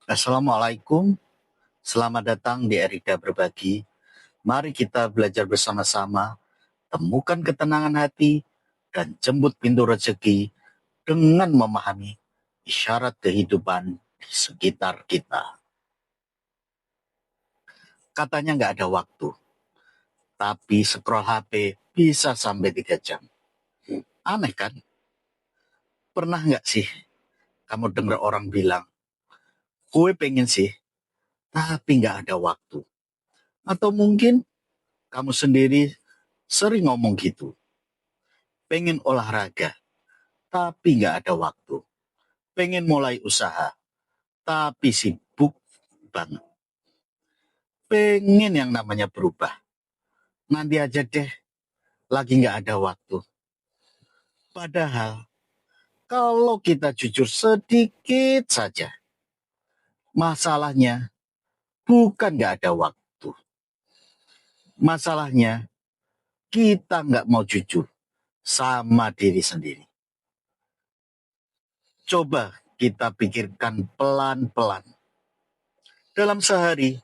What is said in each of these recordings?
Assalamualaikum, selamat datang di Erida Berbagi. Mari kita belajar bersama-sama, temukan ketenangan hati, dan jemput pintu rezeki dengan memahami isyarat kehidupan di sekitar kita. Katanya nggak ada waktu, tapi scroll HP bisa sampai 3 jam. Aneh kan? Pernah nggak sih kamu dengar orang bilang, gue pengen sih, tapi nggak ada waktu. Atau mungkin kamu sendiri sering ngomong gitu, pengen olahraga, tapi nggak ada waktu. Pengen mulai usaha, tapi sibuk banget. Pengen yang namanya berubah. Nanti aja deh, lagi nggak ada waktu. Padahal, kalau kita jujur sedikit saja, masalahnya bukan nggak ada waktu. Masalahnya, kita nggak mau jujur sama diri sendiri. Coba kita pikirkan pelan-pelan. Dalam sehari,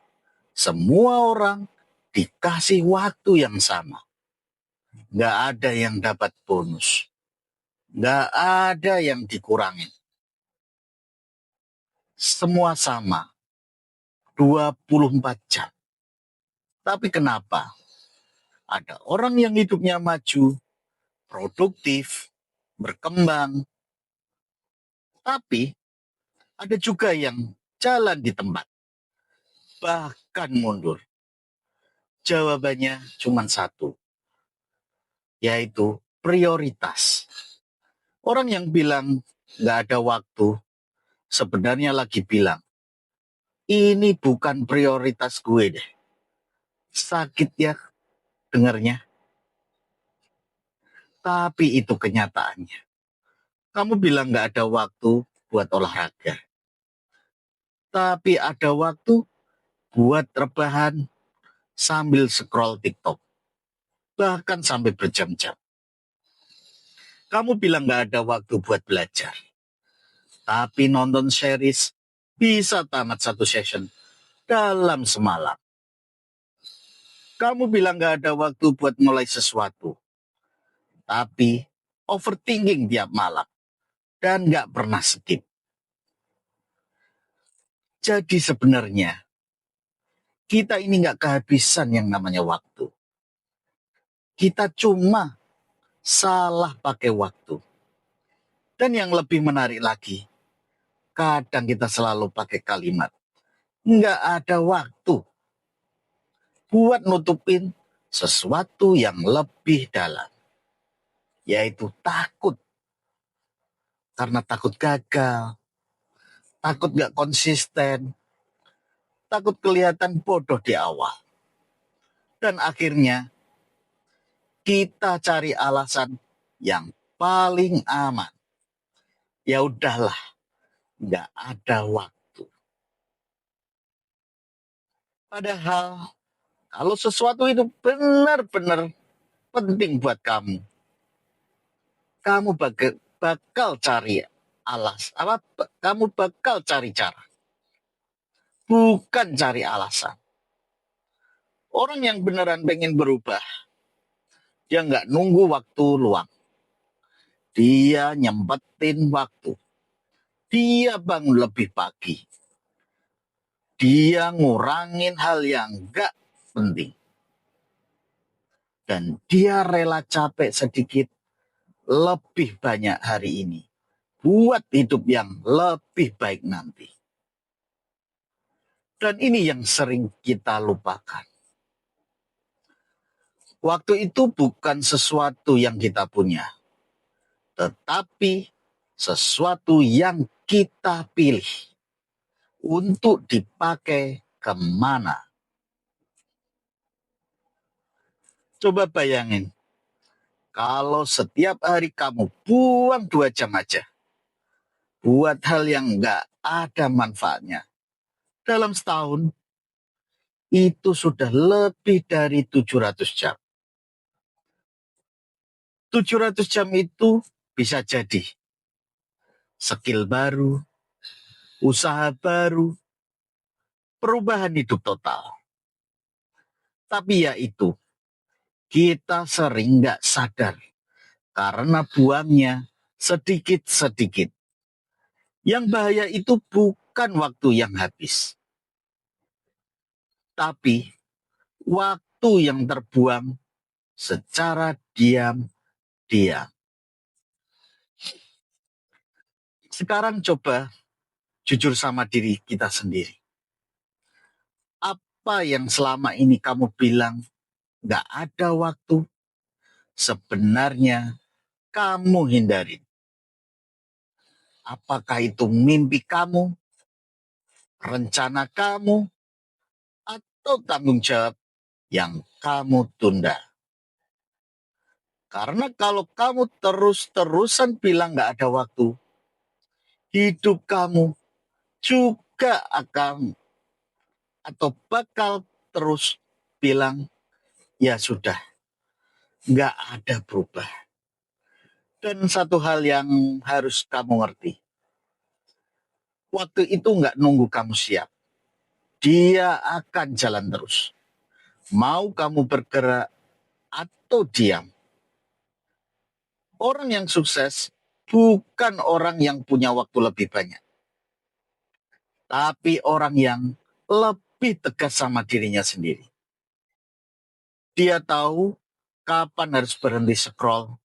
semua orang dikasih waktu yang sama. Nggak ada yang dapat bonus. Nggak ada yang dikurangin. Semua sama. 24 jam. Tapi kenapa? Ada orang yang hidupnya maju, produktif, berkembang. Tapi ada juga yang jalan di tempat. Bahkan mundur. Jawabannya cuma satu. Yaitu prioritas. Orang yang bilang nggak ada waktu, sebenarnya lagi bilang, ini bukan prioritas gue deh. Sakit ya dengarnya, tapi itu kenyataannya. Kamu bilang nggak ada waktu buat olahraga, tapi ada waktu buat rebahan sambil scroll TikTok, bahkan sampai berjam-jam. Kamu bilang nggak ada waktu buat belajar, tapi nonton series bisa tamat satu session dalam semalam. Kamu bilang nggak ada waktu buat mulai sesuatu, tapi overthinking tiap malam dan nggak pernah skip. Jadi sebenarnya kita ini nggak kehabisan yang namanya waktu. Kita cuma salah pakai waktu. Dan yang lebih menarik lagi, kadang kita selalu pakai kalimat, nggak ada waktu buat nutupin sesuatu yang lebih dalam, yaitu takut. Karena takut gagal, takut nggak konsisten, takut kelihatan bodoh di awal. Dan akhirnya kita cari alasan yang paling aman. Ya udahlah, nggak ada waktu. Padahal kalau sesuatu itu benar-benar penting buat kamu, kamu bakal cari kamu bakal cari cara, bukan cari alasan. Orang yang beneran pengen berubah, dia nggak nunggu waktu luang. Dia nyempetin waktu. Dia bangun lebih pagi. Dia ngurangin hal yang nggak penting. Dan dia rela capek sedikit lebih banyak hari ini buat hidup yang lebih baik nanti. Dan ini yang sering kita lupakan. Waktu itu bukan sesuatu yang kita punya, tetapi sesuatu yang kita pilih untuk dipakai kemana. Coba bayangin, kalau setiap hari kamu buang 2 jam aja buat hal yang nggak ada manfaatnya. Dalam setahun, itu sudah lebih dari 700 jam. 700 jam itu bisa jadi skill baru, usaha baru, perubahan hidup total. Tapi ya itu, kita sering nggak sadar karena buangnya sedikit-sedikit. Yang bahaya itu bukan waktu yang habis, tapi waktu yang terbuang secara diam-diam. Sekarang coba jujur sama diri kita sendiri. Apa yang selama ini kamu bilang gak ada waktu, sebenarnya kamu hindarin. Apakah itu mimpi kamu, rencana kamu, atau tanggung jawab yang kamu tunda? Karena kalau kamu terus-terusan bilang gak ada waktu, hidup kamu juga akan atau bakal terus bilang, ya sudah, gak ada berubah. Dan satu hal yang harus kamu ngerti, waktu itu gak nunggu kamu siap. Dia akan jalan terus. Mau kamu bergerak atau diam. Orang yang sukses bukan orang yang punya waktu lebih banyak, tapi orang yang lebih tegas sama dirinya sendiri. Dia tahu kapan harus berhenti scroll.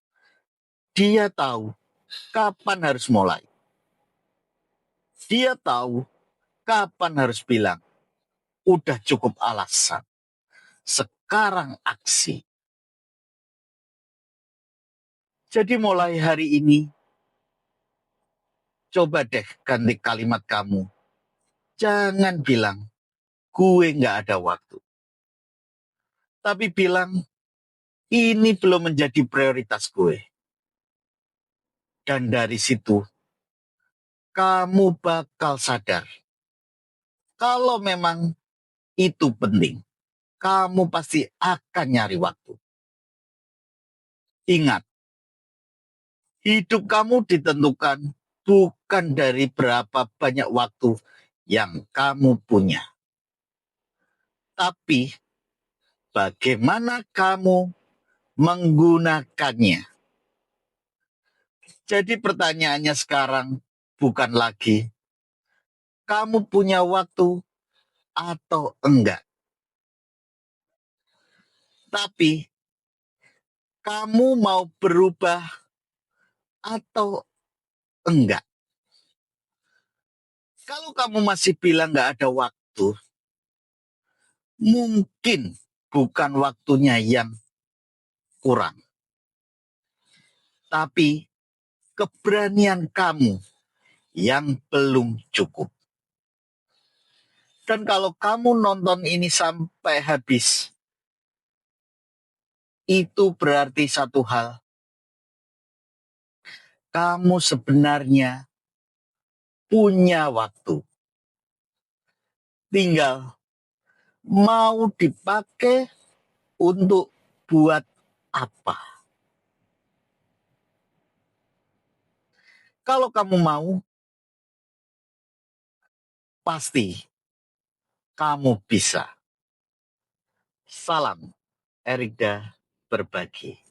Dia tahu kapan harus mulai. Dia tahu kapan harus bilang, udah cukup alasan. Sekarang aksi. Jadi mulai hari ini, coba deh ganti kalimat kamu. Jangan bilang, gue gak ada waktu. Tapi bilang, ini belum menjadi prioritas gue. Dan dari situ, kamu bakal sadar. Kalau memang itu penting, kamu pasti akan nyari waktu. Ingat, hidup kamu ditentukan bukan dari berapa banyak waktu yang kamu punya, tapi bagaimana kamu menggunakannya. Jadi pertanyaannya sekarang bukan lagi kamu punya waktu atau enggak, tapi kamu mau berubah atau enggak. Kalau kamu masih bilang enggak ada waktu, mungkin bukan waktunya yang kurang, tapi keberanian kamu yang belum cukup. Dan kalau kamu nonton ini sampai habis, itu berarti satu hal. Kamu sebenarnya punya waktu. Tinggal mau dipakai untuk buat apa. Kalau kamu mau, pasti kamu bisa. Salam Erikda berbagi.